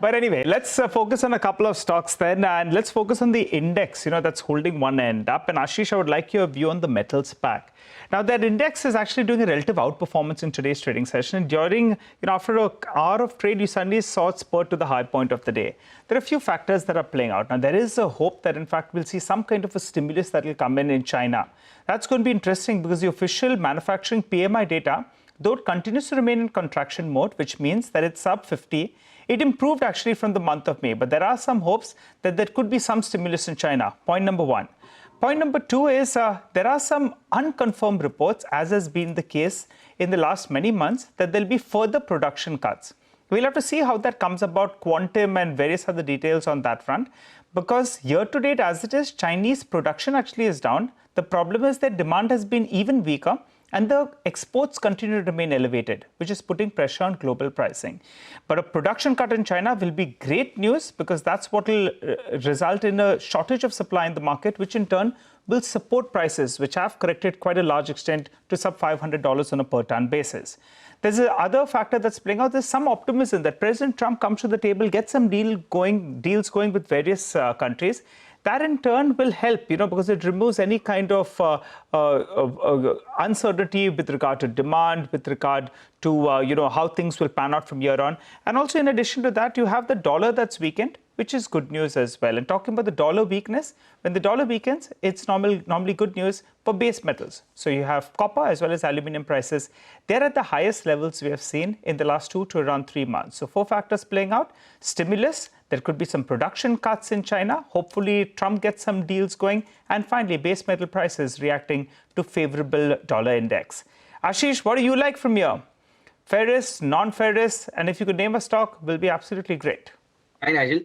But anyway, let's focus on a couple of stocks then, and let's focus on the index, that's holding one end up. And Ashish, I would like your view on the metals pack. Now, that index is actually doing a relative outperformance in today's trading session. And during, after an hour of trade, you suddenly saw it spurt to the high point of the day. There are a few factors that are playing out. Now, there is a hope that, in fact, we'll see some kind of a stimulus that will come in China. That's going to be interesting because the official manufacturing PMI data, though it continues to remain in contraction mode, which means that it's sub 50, it improved actually from the month of May. But there are some hopes that there could be some stimulus in China. Point number one. Point number two is there are some unconfirmed reports, as has been the case in the last many months, that there'll be further production cuts. We'll have to see how that comes about, quantum and various other details on that front. Because year to date, as it is, Chinese production actually is down. The problem is that demand has been even weaker, and the exports continue to remain elevated, which is putting pressure on global pricing. But a production cut in China will be great news because that's what will result in a shortage of supply in the market, which in turn will support prices, which have corrected quite a large extent to sub $500 on a per ton basis. There's another factor that's playing out. There's some optimism that President Trump comes to the table, gets some deals going with various countries. That in turn will help, because it removes any kind of uncertainty with regard to demand, with regard to, how things will pan out from here on. And also, in addition to that, you have the dollar that's weakened, which is good news as well. And talking about the dollar weakness, when the dollar weakens, it's normally good news for base metals. So you have copper as well as aluminum prices. They're at the highest levels we have seen in the last 2 to around 3 months. So 4 factors playing out: stimulus, there could be some production cuts in China. Hopefully, Trump gets some deals going. And finally, base metal prices reacting to favorable dollar index. Ashish, what do you like from here? Ferrous, non-ferrous, and if you could name a stock, will be absolutely great. Hi, Nigel.